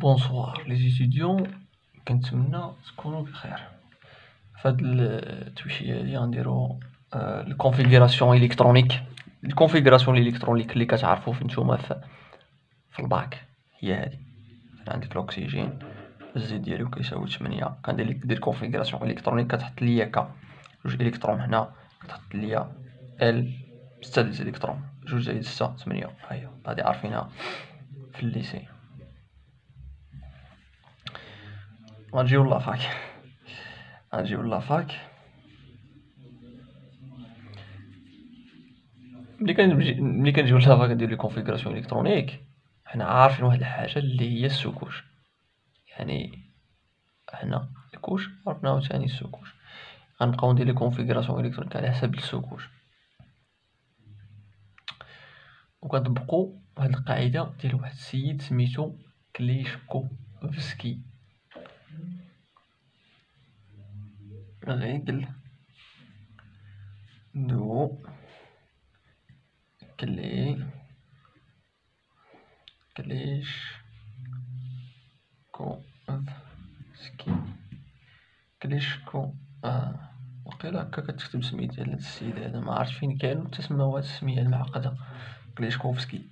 بونسوار لي زيتيديون، كنتمنى تكونوا بخير. فهاد التويشيه هادي غنديرو الكونفيغوراسيون الكترونيك. الكونفيغوراسيون الكترونيك اللي كتعرفوا في نتوما في الباك هي هادي. عندك الاكسجين، الزيت ديالو كيساوي 8. كندير كونفيغوراسيون الكترونيك، كتحط ليا جوج الكترون هنا، كتحط ليا ال 6 ديال الالكترون، 2 زائد 6 8. ها هي هادي عارفينها في الليسي. غنجيو لافاك ملي كنجيو لافاك ندير لي كونفيغوراسيون الكترونيك، حنا عارفين واحد الحاجه اللي هي السكوش. يعني حنا الكوش عرفناه ثاني السكوش، غنبقاو ندير لي كونفيغوراسيون الكترونيك على حسب السكوش، وكنطبقوا واحد القاعده ديال واحد السيد سميتو كليشكوفسكي. ريغل دو كليشكو وقيلا هكا كتكتب سميت ديال هاد السيد هذا، ما عرفت فين كاين تسمى هاد السميه المعقده كليشكوفسكي.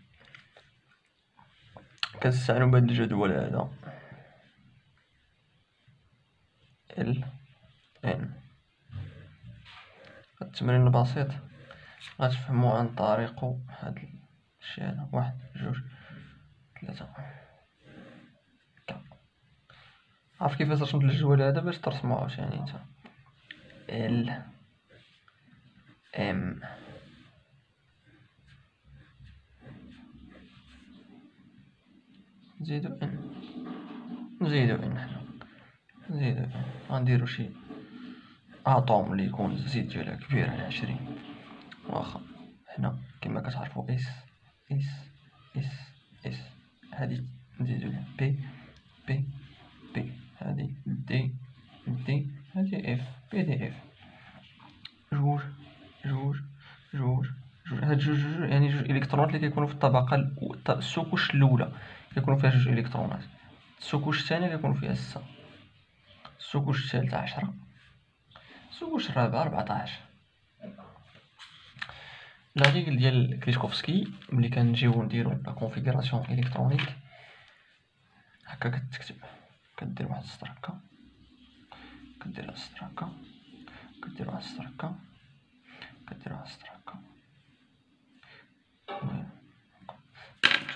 كنستعنوا بهاد الجدول هذا ال ان. التمرين البسيط غتفهموا عن طريق هاد الشيء هذا. 1 2 3. عارف كيفاش رسمت الجدول هذا باش ترسمو عاوتاني نتا؟ ال ام نزيدو ان، غنديرو شي اطوم اللي يكون الزيت ديالها كبير على 20. واخا هنا كما كتعرفوا اس اس اس اس، هادي نزيدو بي بي بي، هادي دي دي، هادي اف بي دي اف. جوج هاد جوج يعني جوج الكترونات اللي كيكونوا في الطبقه السكوش الاولى كيكونوا فيها 2 الكترونات، السكوش الثانيه كيكونوا فيها 6، السكوش الثالث 10، السكوش الرابع 14. لا ريغل ديال كليشكوفسكي ملي كنجيو نديرو لا كونفيغوراسيون الكترونيك هكا كتكتب، كدير واحد السطر هكا، كدير واحد السطر هكا، كدير واحد السطر هكا، كدير واحد السطر هكا.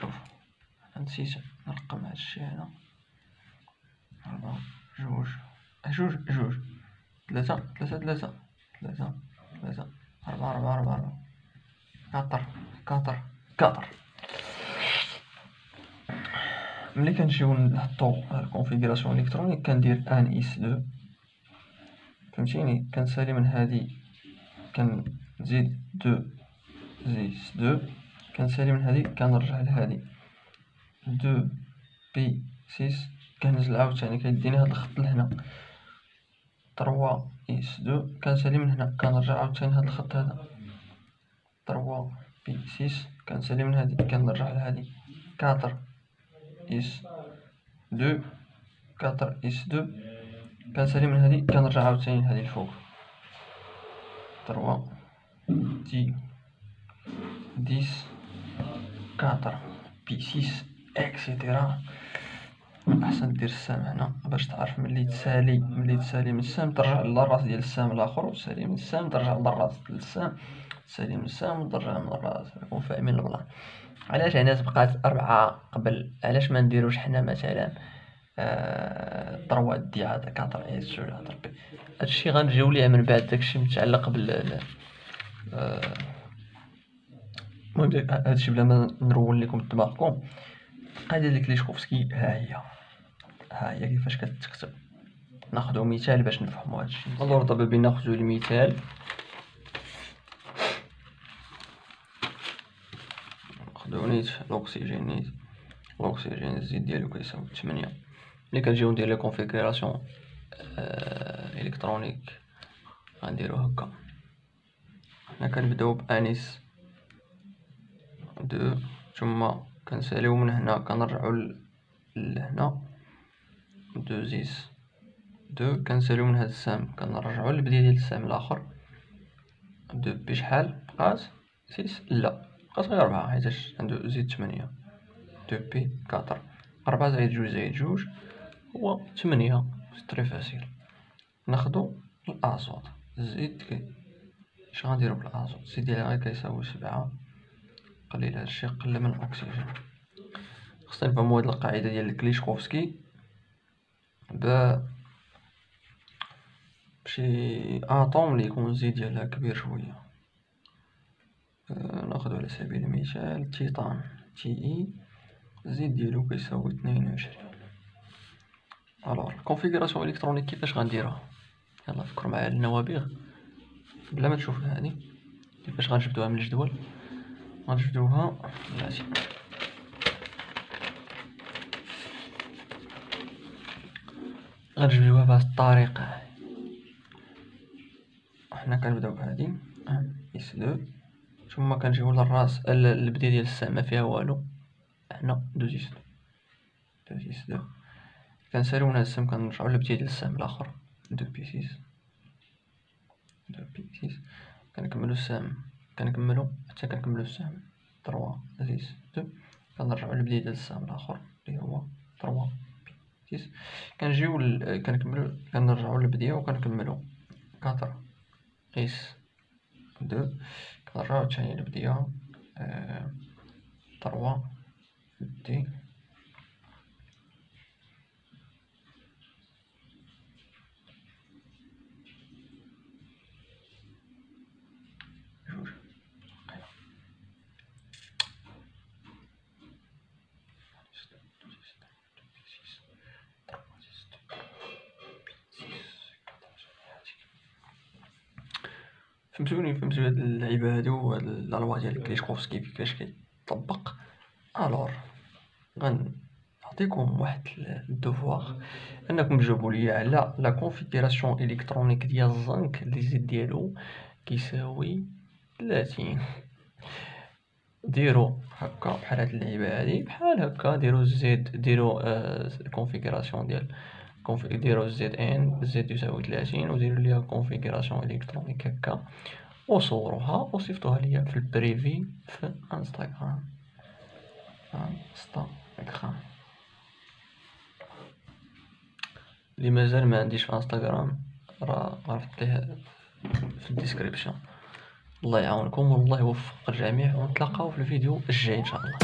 شوف نسيت نرقم هاد الشي هنا، 4 2 3 3 3 3 3 4 4 4 4 4 4. ملي كنجيو نحطو الكونفيغوراسيون الكترونيك كندير ان اس 2، فهمتيني؟ كنسالي من هادي كنزيد 2 زيس 2، كنسالي من هادي كنرجع لهادي 2 بي 6، كنزل عاوتاني كيديني هاد الخط لهنا 3 اس 2، كنسالي من هنا كنرجع عاوتاني هاد الخط هذا 3 بي 6، كنسالي من هادي كنرجع لهادي 4 اس 2 4 اس 2، كنسالي من هادي كنرجع عاوتاني لهادي الفوق 3 دي 10 4 بي 6 اكسيتيرا. من الأحسن دير السهم هنا باش تعرف ملي تسالي من السهم ترجع للراس ديال السهم الآخر، وتسالي من السهم ترجع للراس ديال السهم، تسالي من السهم وترجع من الراس. راكم فاهمين البلان؟ علاش عناس بقات 4 قبل؟ علاش ما نديروش حنا مثلا 3 دي هذا 4 اس 2 بي؟ هادشي غنجيو ليه من بعد، داكشي متعلق بال المهم هادشي بلا ما نرول لكم دماغكم. القاعده ديال كليشكوفسكي ها هي كيفاش كتكتب. ناخذ مثال باش نفهموا هادشي. الور دابا بينا ناخذ المثال، ناخذ نيت الاكسجين الزيت ديالو كيساوي 8. ملي كنجيو ندير لي كونفيغوراسيون الكترونيك غنديرو هكا. حنا كنبداو بانيس 2 ثم كنساليو من هنا كنرجعو لهنا 2 كنساليو من هاد السهم كنرجعو للبداية ديال السهم الآخر 2 شحال بقات 6 لا بقات غير 4 حيتاش عندو زيد 8 2 4 4 زائد 2 زائد 2 هو 8 سي تري فاسيل. ناخدو الأزوت زيد اش غنديرو بالأزوت زيد ديالها غير كيساوي 7 قليل هادشي قل من الأكسجين. خصنا نفهمو هاد القاعدة ديال كليشكوفسكي بشي أطوم لي يكون الزيت ديالها كبير شوية. ناخدو على سبيل المثال تيتان تي الزيت ديالو كيساوي 22. الوغ الكونفيغوراسيون الكترونيك كيفاش غنديرها؟ يلا فكرو معايا النوابغ بلا ما تشوفو هادي كيفاش غنجبدوها من الجدول. غنجبدوها بلاتي غنجبدوها بهاد الطريقة. حنا كنبداو بهادي إس 2 ثم كنجيو للراس البداية ديال السهم مفيها والو هنا 2 إس 2 كنساليو من هاد السهم كنرجعو للبداية ديال السهم الآخر 2 بي 6 كنكملو السهم حتى كنكملو السهم 3 إس 2 كنرجعو للبداية ديال السهم الآخر لي هو 3 بي 6 كنجيو كنرجعو للبداية وكنكملو 4 إس 2 كنرجعو عاوتاني للبداية 3 دي فهمتوني هاد اللعيبة هادو وهاد الألوا ديال كليشكوفسكي كيفاش كيطبق. الوغ غنعطيكم واحد الدوفوار انكم تجاوبوا ليا على لا كونفيغوراسيون الكترونيك ديال الزنك اللي زيد ديالو كيساوي 30. ديروا هكا بحال هاد اللعيبه هادي بحال هكا ديروا الزد ديروا الكونفيغوراسيون ديروا زد ان زد يساوي 30 وديروا ليها كونفيغوراسيون الكترونيك هكا وصوروها وصيفطوها ليا في البريفي في انستغرام. اللي مازال ما عنديش في انستغرام راه غنحط ليه في الديسكريبشن. الله يعاونكم والله يوفق الجميع ونتلاقاو في الفيديو الجاي ان شاء الله.